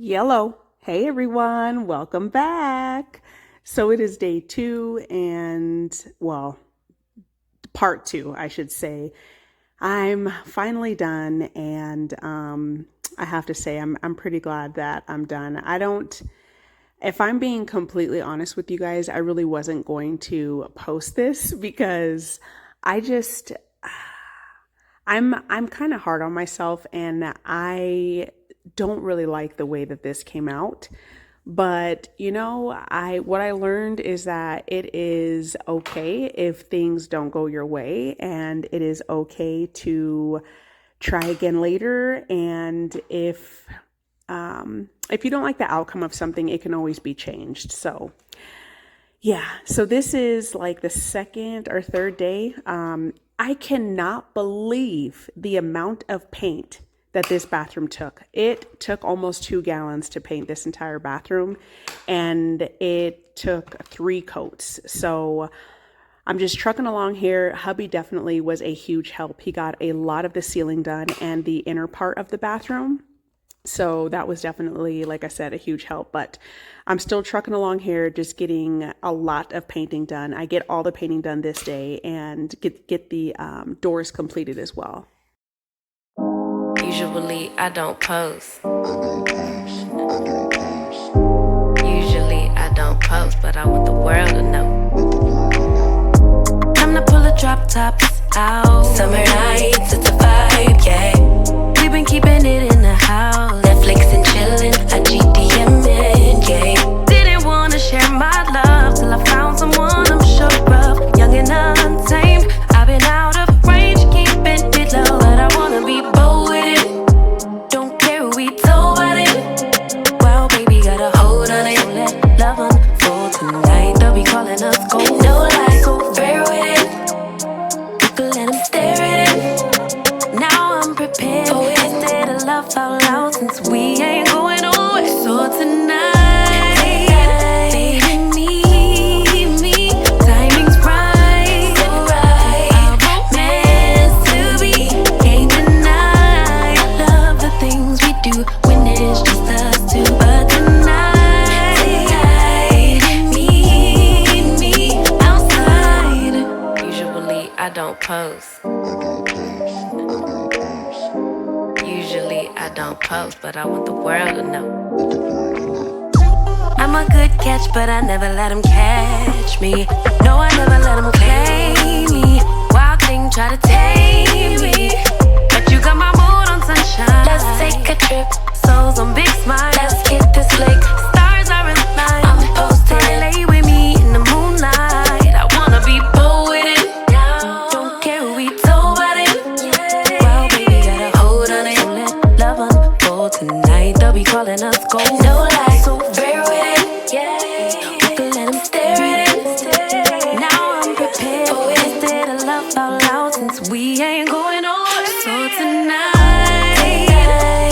Yellow. Hey everyone, welcome back. So it is day 2 and, well, part 2, I should say. I'm finally done and I have to say I'm pretty glad that I'm done. If I'm being completely honest with you guys, I really wasn't going to post this because I just I'm kind of hard on myself and I don't really like the way that this came out. But what I learned is that it is okay if things don't go your way, and it is okay to try again later. And if you don't like the outcome of something, it can always be changed. So yeah, so this is like the second or third day. I cannot believe the amount of paint that this bathroom took. It took almost 2 gallons to paint this entire bathroom, and it took 3 coats. So I'm just trucking along here. Hubby definitely was a huge help. He got a lot of the ceiling done and the inner part of the bathroom. So that was definitely, like I said, a huge help, but I'm still trucking along here, just getting a lot of painting done. I get all the painting done this day and get the doors completed as well. Usually I don't post. Usually I don't post, but I want the world to know. Time to pull the drop tops out. Summer nights, it's a vibe, yeah. We've been keeping it in the house. Netflix and chillin', I GDM'in', yeah. Didn't wanna share my love till I found someone I'm sure of. Young and untamed, I've been out of range, keeping it low, but I wanna be bold with it. Don't care who we told about it. Well, baby, got a hold on it. Let love unfold tonight. They'll be calling us gold. No lies, so fair with it. You can let them stare at it. Now I'm prepared. Oh, instead of love out loud, since we ain't going nowhere. So tonight, baby, meet me. Timing's right. Our romance to be. Can't deny. Love the things we do when it's just us two. But tonight, meet me outside. Usually I don't post. Usually I don't post, but I want the world to know. I'm a good catch, but I never let them catch me. No, I never let them claim me. Wild thing try to tame me, but you got my mood on sunshine. Let's take a trip, souls on big smile. Let's hit this lake, stars are in line. I'm posted, lay with me in the moonlight. I wanna be bold with it. Don't care who we told about it. Well, baby, got a hold on it. Let love unfold tonight. They'll be calling us gold. No lies, so fair with it. You can let them stare at it. Now I'm prepared. Oh, instead of love out loud, since we ain't going nowhere. So tonight,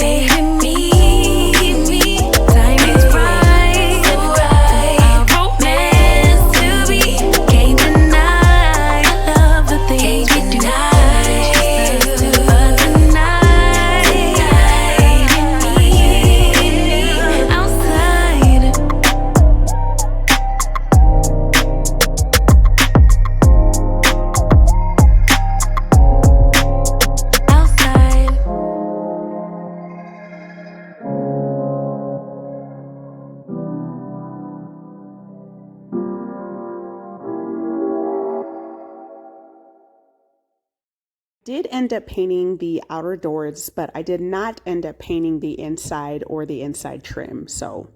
baby, meet me. Timing's right. Our romance to be. Can't deny. Love the things we do. But tonight, baby, meet me outside. Outside. Did end up painting the outer doors, but I did not end up painting the inside or the inside trim. So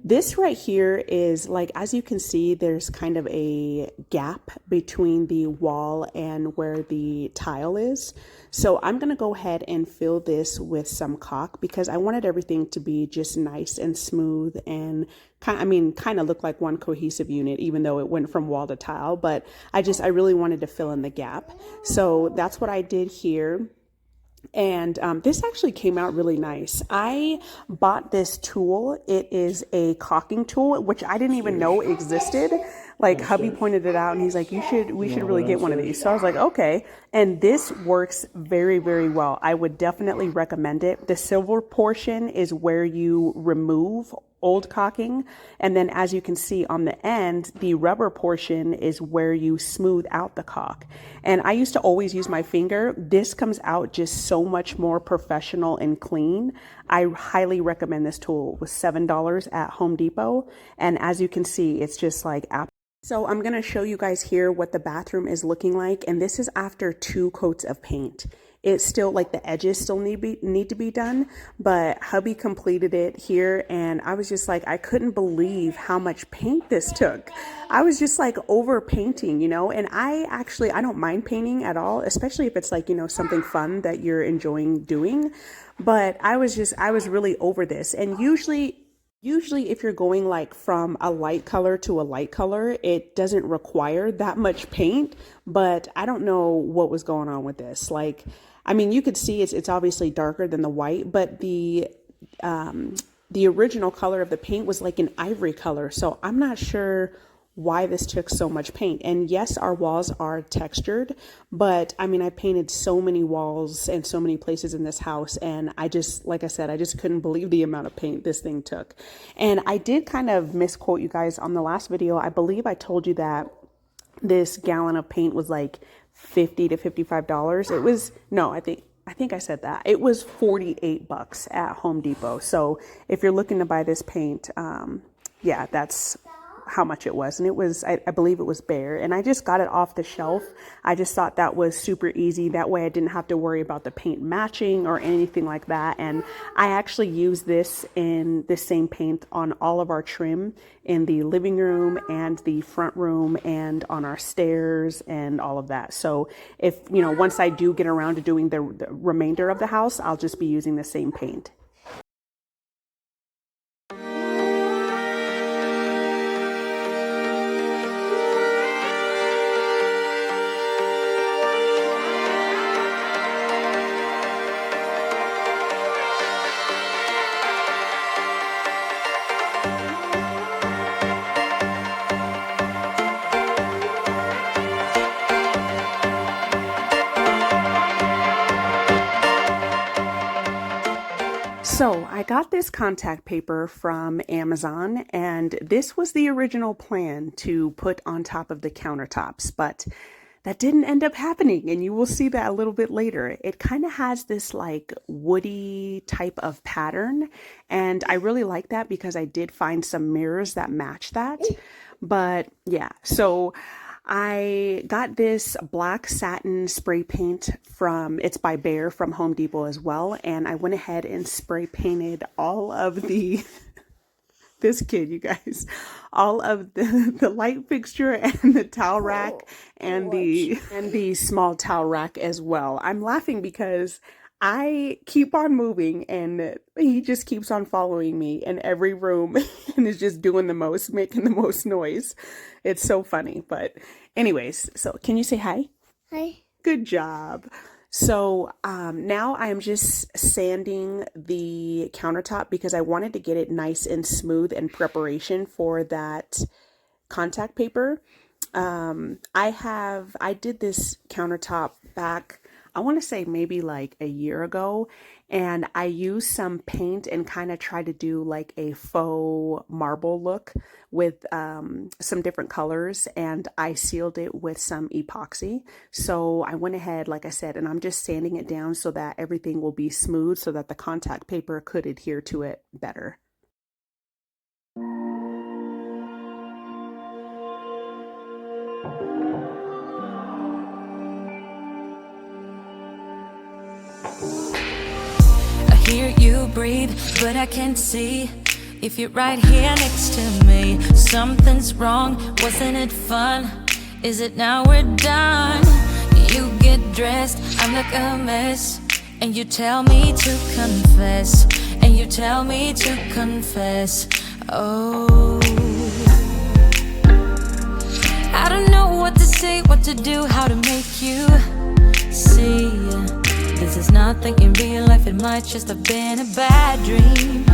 this right here is like, as you can see, there's kind of a gap between the wall and where the tile is. So I'm going to go ahead and fill this with some caulk because I wanted everything to be just nice and smooth and kind of look like one cohesive unit, even though it went from wall to tile. But I really wanted to fill in the gap. So that's what I did here. And this actually came out really nice. I bought this tool. It is a caulking tool, which I didn't even know existed. Like hubby pointed it out and he's like, we should really get one of these. So I was like, okay. And this works very, very well. I would definitely recommend it. The silver portion is where you remove old caulking, and then as you can see on the end, the rubber portion is where you smooth out the caulk. And I used to always use my finger. This comes out just so much more professional and clean. I highly recommend this tool. It was $7 at Home Depot, and as you can see, it's just like apple. So I'm going to show you guys here what the bathroom is looking like, and this is after 2 coats of paint. It's still like the edges still need to be done, but hubby completed it here, and I was just like, I couldn't believe how much paint this took. I was just like over painting, you know, and I don't mind painting at all, especially if it's like, you know, something fun that you're enjoying doing. But I was really over this. And usually if you're going like from a light color to a light color, it doesn't require that much paint, but I don't know what was going on with this. Like, I mean, you could see it's obviously darker than the white, but the original color of the paint was like an ivory color. So I'm not sure why this took so much paint. And yes, our walls are textured, but I mean, I painted so many walls and so many places in this house, and I just, like I said, I just couldn't believe the amount of paint this thing took. And I did kind of misquote you guys on the last video. I believe I told you that this gallon of paint was like $50 to $55. It was, no, I think I said that. It was $48 at Home Depot. So if you're looking to buy this paint, yeah, that's how much it was. And it was, I believe it was Bear, and I just got it off the shelf. I just thought that was super easy. That way I didn't have to worry about the paint matching or anything like that. And I actually use this in the same paint on all of our trim in the living room and the front room and on our stairs and all of that. So if, you know, once I do get around to doing the remainder of the house, I'll just be using the same paint. So I got this contact paper from Amazon, and this was the original plan to put on top of the countertops, but that didn't end up happening, and you will see that a little bit later. It kind of has this like woody type of pattern, and I really like that because I did find some mirrors that match that. But yeah, so I got this black satin spray paint it's by Bear from Home Depot as well. And I went ahead and spray painted all of the, this kid, you guys, all of the light fixture and the towel rack and the small towel rack as well. I'm laughing because I keep on moving and he just keeps on following me in every room and is just doing the most, making the most noise. It's so funny. But anyways, so can you say hi? Hi. Good job. So now I'm just sanding the countertop because I wanted to get it nice and smooth in preparation for that contact paper. I did this countertop back, I want to say maybe like a year ago, and I used some paint and kind of tried to do like a faux marble look with some different colors, and I sealed it with some epoxy. So I went ahead, like I said, and I'm just sanding it down so that everything will be smooth so that the contact paper could adhere to it better. Hear you breathe, but I can't see if you're right here next to me. Something's wrong, wasn't it fun? Is it now we're done? You get dressed, I look a mess, and you tell me to confess, and you tell me to confess. Oh, I don't know what to say, what to do, how to make you see. This is nothing in real life, it might just have been a bad dream.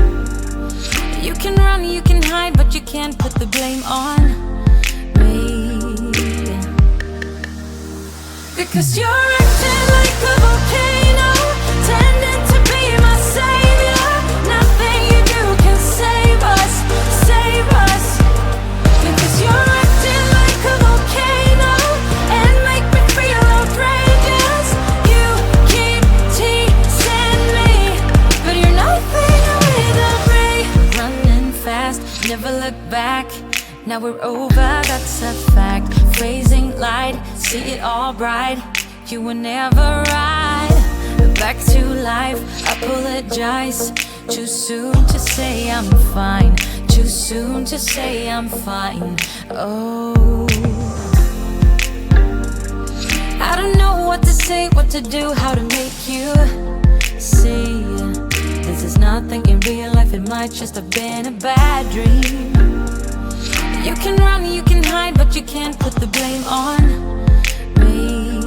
You can run, you can hide, but you can't put the blame on me. Because you're acting like a volcano, tending to be my savior. Nothing you do can save us, save us. Because you're acting like a volcano and make me feel outrageous. You keep teasing me, but you're nothing with a break. Running fast, never look back. Now we're over, that's a fact. Phasing light, see it all bright. You were never right. Back to life, apologize. Too soon to say I'm fine. Too soon to say I'm fine. Oh, I don't know what to say, what to do, how to make you see. This is nothing in real life, it might just have been a bad dream. You can run, you can hide, but you can't put the blame on me.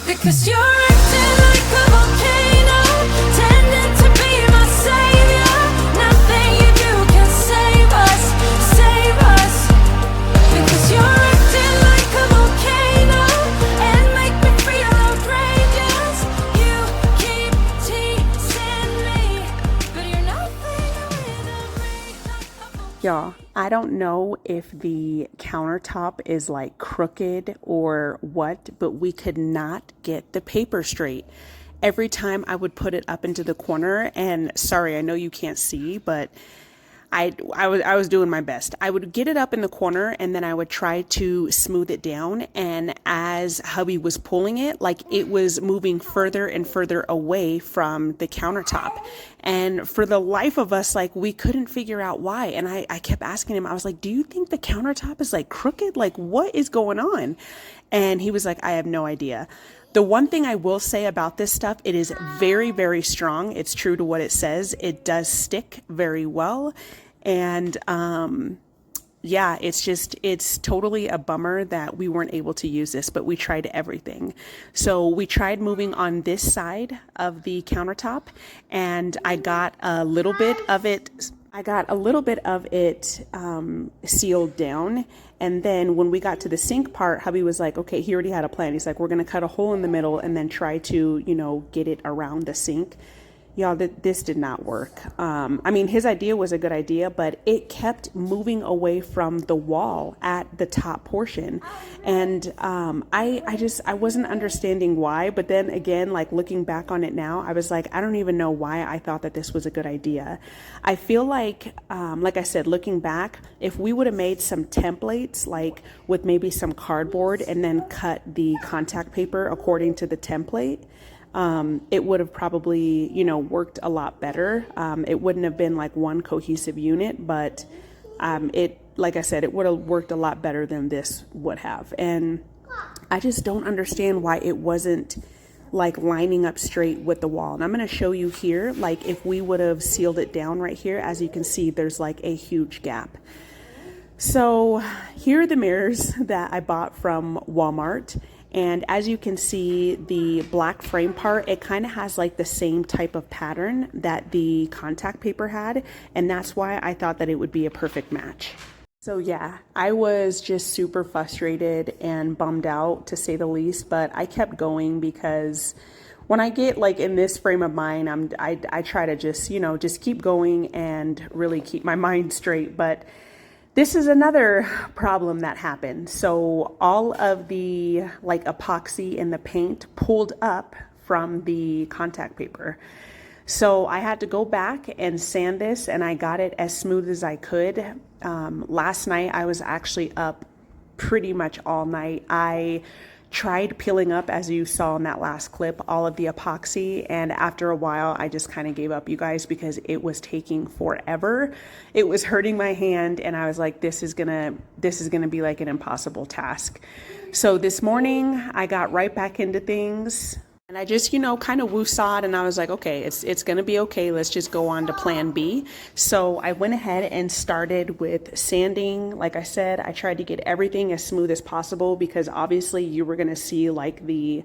Because you're acting like a volcano, tending to be my savior. Nothing you do can save us, save us. Because you're acting like a volcano and make me feel outrageous. You keep teasing me, but you're nothing with a break. Y'all, I don't know if the countertop is like crooked or what, but we could not get the paper straight. Every time I would put it up into the corner, and sorry, I know you can't see, but I was doing my best. I would get it up in the corner and then I would try to smooth it down. And as hubby was pulling it, like it was moving further and further away from the countertop. And for the life of us, like we couldn't figure out why. And I kept asking him, I was like, do you think the countertop is like crooked? Like what is going on? And he was like, I have no idea. The one thing I will say about this stuff, it is very, very strong. It's true to what it says. It does stick very well. And yeah, it's totally a bummer that we weren't able to use this, but we tried everything. So we tried moving on this side of the countertop, and I got a little bit of it. Sealed down. And then when we got to the sink part, hubby was like, okay, he already had a plan. He's like, we're going to cut a hole in the middle and then try to, get it around the sink. Y'all, this did not work. I mean, his idea was a good idea, but it kept moving away from the wall at the top portion. And I wasn't understanding why. But then again, like looking back on it now, I was like, I don't even know why I thought that this was a good idea. I feel like I said, looking back, if we would have made some templates, like with maybe some cardboard and then cut the contact paper according to the template, it would have probably, worked a lot better. It wouldn't have been like one cohesive unit, but like I said, it would have worked a lot better than this would have. And I just don't understand why it wasn't like lining up straight with the wall. And I'm going to show you here, like if we would have sealed it down right here, as you can see, there's like a huge gap. So here are the mirrors that I bought from Walmart. And as you can see, the black frame part, it kind of has like the same type of pattern that the contact paper had. And that's why I thought that it would be a perfect match. So yeah, I was just super frustrated and bummed out, to say the least, but I kept going because when I get like in this frame of mind, I try to just keep going and really keep my mind straight. But this is another problem that happened. So all of the like epoxy and the paint pulled up from the contact paper. So I had to go back and sand this, and I got it as smooth as I could. Last night I was actually up pretty much all night. I tried peeling up, as you saw in that last clip, all of the epoxy, and after a while I just kind of gave up, you guys, because it was taking forever. It was hurting my hand, and I was like, this is gonna be like an impossible task. So this morning I got right back into things, and I just kind of woosawed, and I was like, okay, it's gonna be okay, let's just go on to plan B. So I went ahead and started with sanding. Like I said, I tried to get everything as smooth as possible, because obviously you were gonna see like the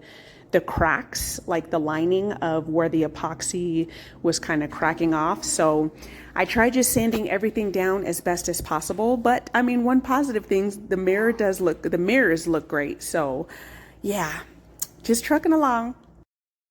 the cracks, like the lining of where the epoxy was kind of cracking off. So I tried just sanding everything down as best as possible. But I mean, one positive thing, the mirrors look great. So yeah, just trucking along.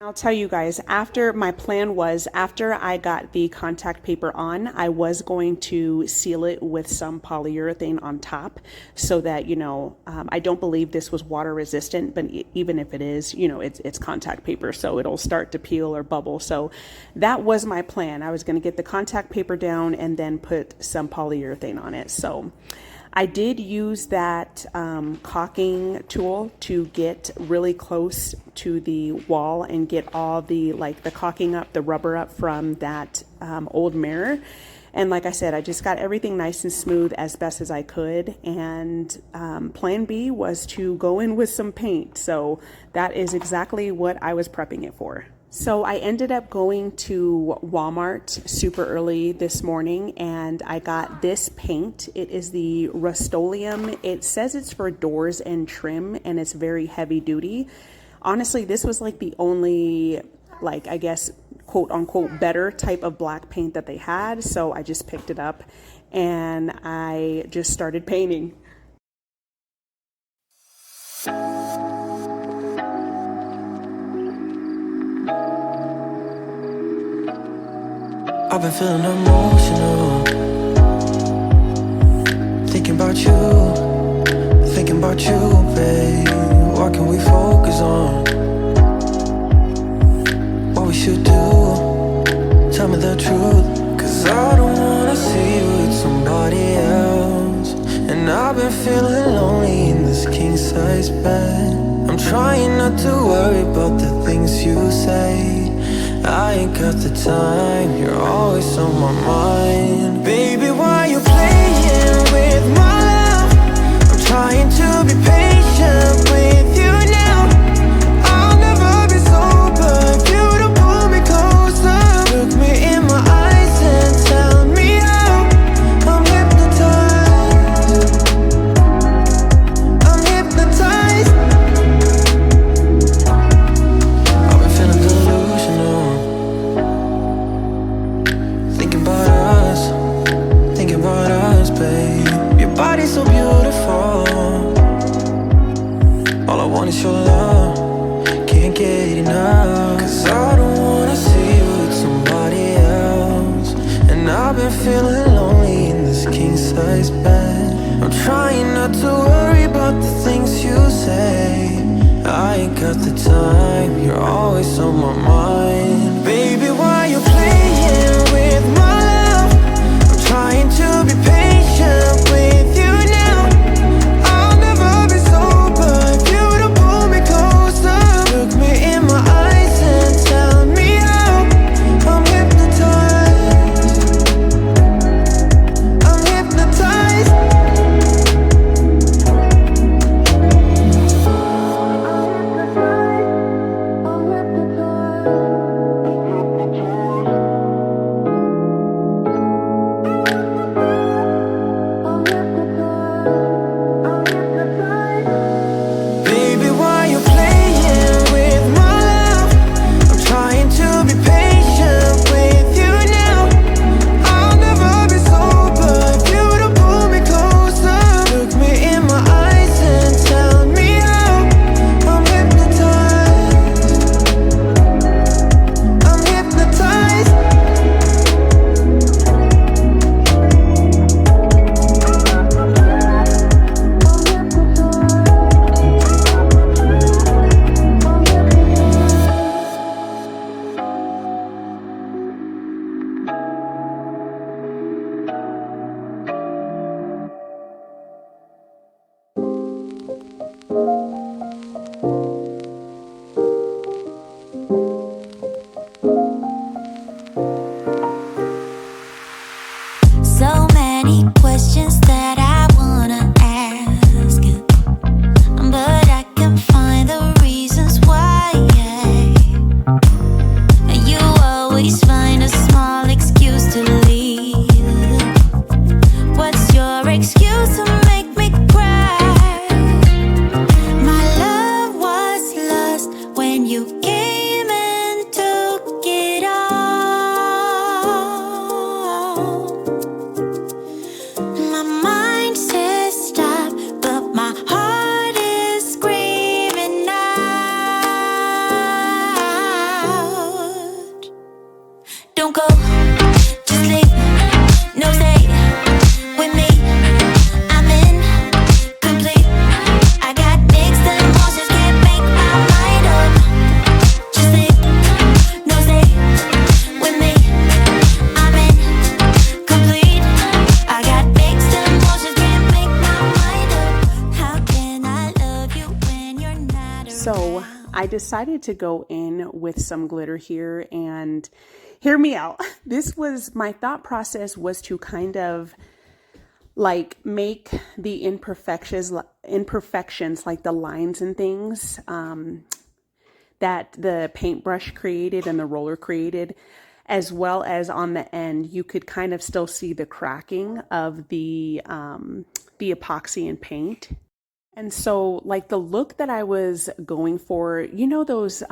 I'll tell you guys, my plan was after I got the contact paper on, I was going to seal it with some polyurethane on top so that, I don't believe this was water resistant, but even if it is, it's contact paper, so it'll start to peel or bubble. So that was my plan. I was going to get the contact paper down and then put some polyurethane on it. So I did use that caulking tool to get really close to the wall and get all the caulking up, the rubber up from that old mirror. And like I said, I just got everything nice and smooth as best as I could. And plan B was to go in with some paint. So that is exactly what I was prepping it for. So I ended up going to Walmart super early this morning and I got this paint. It is the Rust-Oleum. It says it's for doors and trim and it's very heavy duty. Honestly, this was like the only, I guess, quote unquote, better type of black paint that they had. So I just picked it up and I just started painting. I've been feeling emotional, thinking about you, babe. What can we focus on? What we should do? Tell me the truth, 'cause I don't wanna see you with somebody else. And I've been feeling lonely in this king-size bed. I'm trying not to worry about the things you say. I ain't got the time, you're always on my mind. Baby, why you playing with my love? I'm trying to be patient with you now. I'll never be sober if you don't pull me closer. Look me in my eyes and tell me how. I'm hypnotized, I'm hypnotized. I've been feeling delusional, thinking about us, babe. Your body's so beautiful, all I want is your love, can't get enough. 'Cause I don't wanna see you with somebody else. And I've been feeling lonely in this king-size bed. I'm trying not to worry about the things you say. I ain't got the time, you're always on my mind. Baby, why you playing with my love? I'm trying to be patient with you now. I'll never be sober if you don't pull me closer. Look me in my eyes and tell me how. I'm hypnotized, I'm hypnotized. I decided to go in with some glitter here, and hear me out. My thought process was to kind of like make the imperfections like the lines and things that the paintbrush created and the roller created, as well as on the end, you could kind of still see the cracking of the epoxy and paint. And so like the look that I was going for, you know, those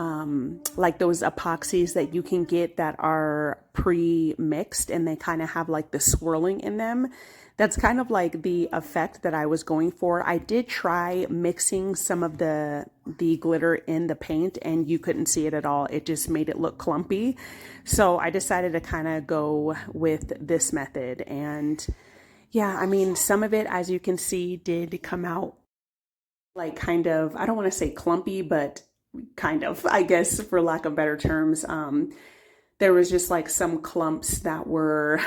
like those epoxies that you can get that are pre-mixed and they kind of have like the swirling in them. That's kind of like the effect that I was going for. I did try mixing some of the glitter in the paint and you couldn't see it at all. It just made it look clumpy. So I decided to kind of go with this method. And yeah, I mean, some of it, as you can see, did come out like kind of, I don't want to say clumpy, but kind of, I guess, for lack of better terms. There was just like some clumps that were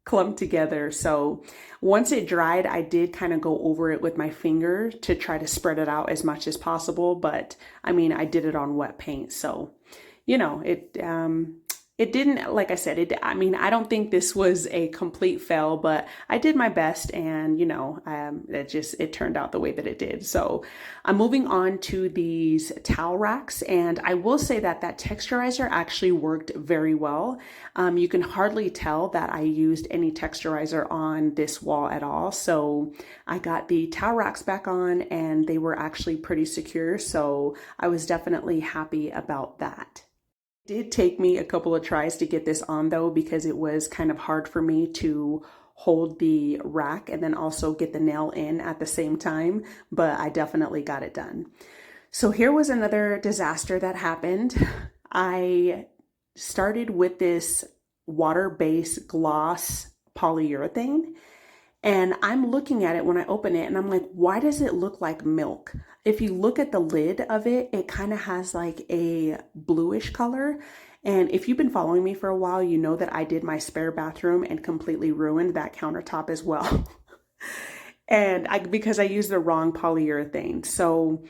clumped together. So once it dried, I did kind of go over it with my finger to try to spread it out as much as possible. But I mean, I did it on wet paint. So, you know, it didn't, like I said, I mean, I don't think this was a complete fail, but I did my best, and, you know, it turned out the way that it did. So I'm moving on to these towel racks, and I will say that texturizer actually worked very well. You can hardly tell that I used any texturizer on this wall at all. So I got the towel racks back on, and they were actually pretty secure. So I was definitely happy about that. It did take me a couple of tries to get this on though, because it was kind of hard for me to hold the rack and then also get the nail in at the same time, but I definitely got it done. So here was another disaster that happened. I started with this water-based gloss polyurethane, and I'm looking at it when I open it and I'm like, why does it look like milk? If you look at the lid of it, it kind of has like a bluish color. And if you've been following me for a while, you know that I did my spare bathroom and completely ruined that countertop as well. Because I used the wrong polyurethane. So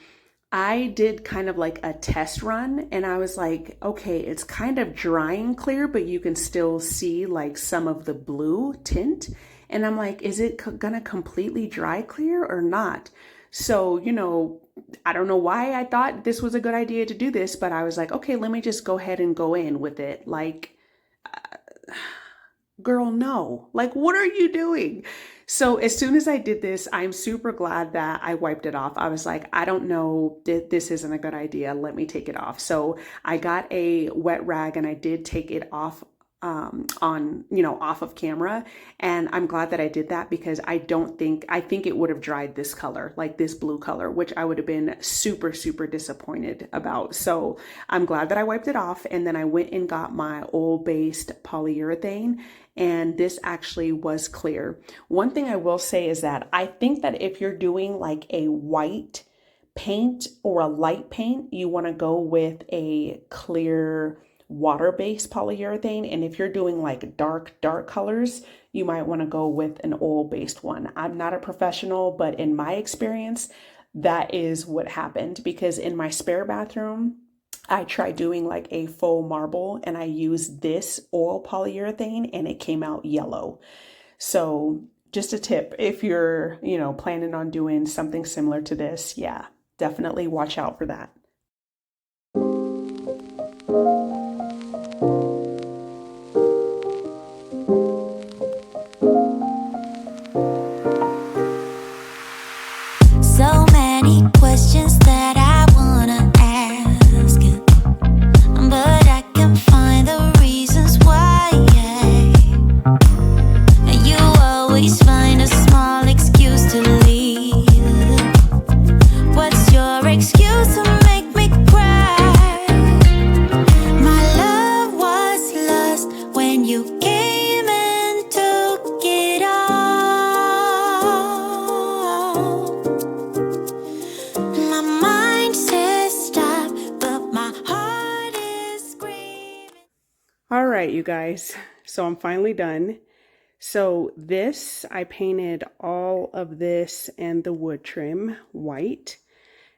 I did kind of like a test run, and I was like, okay, it's kind of drying clear, but you can still see like some of the blue tint. And I'm like, is it gonna completely dry clear or not? So, you know, I don't know why I thought this was a good idea to do this, but I was like, okay, let me just go ahead and go in with it. Like, girl, no. Like, what are you doing? So as soon as I did this, I'm super glad that I wiped it off. I was like, I don't know, this isn't a good idea. Let me take it off. So I got a wet rag and I did take it off off of camera. And I'm glad that I did that, because I think it would have dried this color, like this blue color, which I would have been super, super disappointed about. So I'm glad that I wiped it off. And then I went and got my oil-based polyurethane, and this actually was clear. One thing I will say is that I think that if you're doing like a white paint or a light paint, you want to go with a clear water-based polyurethane. And if you're doing like dark colors, you might want to go with an oil-based one. I'm not a professional, but in my experience, that is what happened, because in my spare bathroom, I tried doing like a faux marble and I used this oil polyurethane and it came out yellow. So just a tip, if you're, planning on doing something similar to this, yeah, definitely watch out for that. So many questions that I wanna ask, but I can find the reasons why. You always find a small excuse to leave. What's your excuse to make me cry? My love was lost when you came and took it all. My mind says stop, but my heart is screaming. All right, you guys, so I'm finally done. So this, I painted all of this and the wood trim white.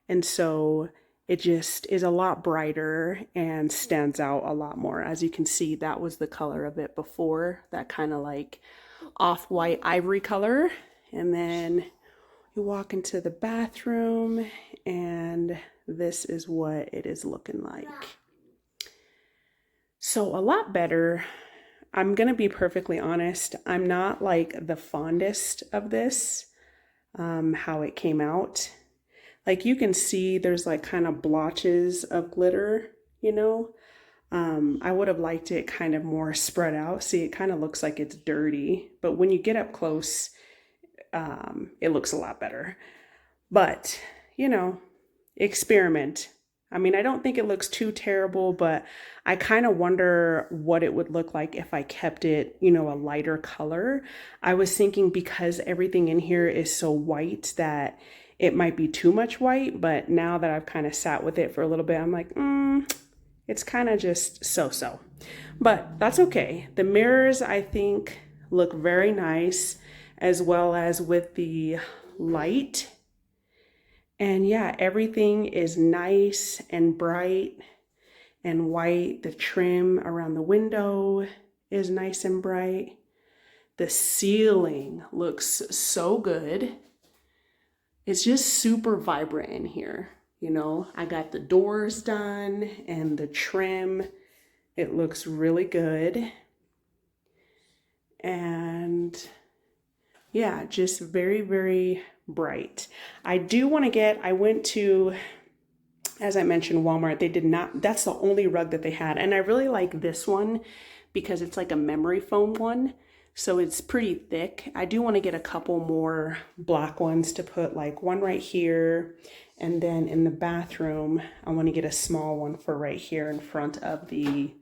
And so it just is a lot brighter and stands out a lot more. As you can see, that was the color of it before, that kind of like off-white ivory color. And then you walk into the bathroom and this is what it is looking like. So a lot better. I'm gonna be perfectly honest, I'm not like the fondest of this, how it came out. Like you can see there's like kind of blotches of glitter, you know. I would have liked it kind of more spread out. See, it kind of looks like it's dirty, but when you get up close, it looks a lot better. But, you know, experiment. I mean, I don't think it looks too terrible, but I kind of wonder what it would look like if I kept it, you know, a lighter color. I was thinking because everything in here is so white that it might be too much white, but now that I've kind of sat with it for a little bit, I'm like, it's kind of just so-so. But that's okay. The mirrors, I think, look very nice, as well as with the light. And yeah, everything is nice and bright and white. The trim around the window is nice and bright. The ceiling looks so good. It's just super vibrant in here. You know, I got the doors done and the trim. It looks really good. And yeah, just very, very bright. I do want to get, I went to, as I mentioned, Walmart. They did not, that's the only rug that they had. And I really like this one because it's like a memory foam one. So it's pretty thick. I do want to get a couple more black ones to put, like one right here. And then in the bathroom, I want to get a small one for right here in front of the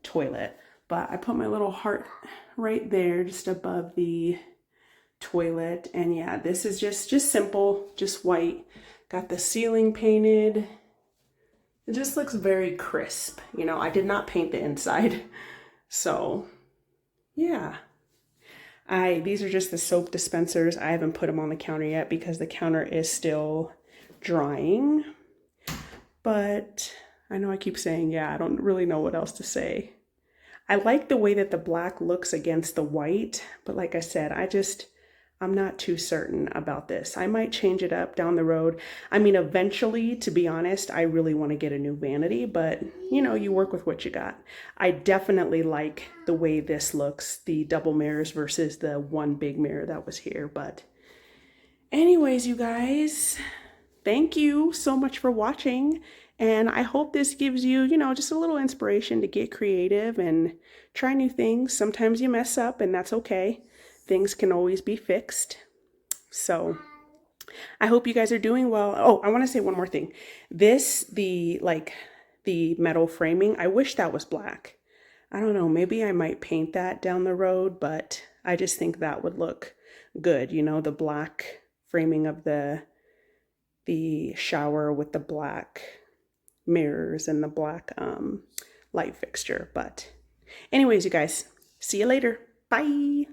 toilet. But I put my little heart right there, just above the toilet. And yeah, this is just simple, just white. Got the ceiling painted. It just looks very crisp. You know, I did not paint the inside. So yeah. These are just the soap dispensers. I haven't put them on the counter yet because the counter is still drying. But I know I keep saying, yeah, I don't really know what else to say. I like the way that the black looks against the white, but like I said, I'm not too certain about this. I might change it up down the road. I mean, eventually, to be honest, I really want to get a new vanity, but you know, you work with what you got. I definitely like the way this looks, the double mirrors versus the one big mirror that was here. But anyways, you guys, thank you so much for watching. And I hope this gives you, you know, just a little inspiration to get creative and try new things. Sometimes you mess up and that's okay. Things can always be fixed. So I hope you guys are doing well. Oh, I want to say one more thing. This, the metal framing, I wish that was black. I don't know, maybe I might paint that down the road, but I just think that would look good. You know, the black framing of the shower with the black mirrors and the black light fixture. But anyways, you guys, see you later. Bye.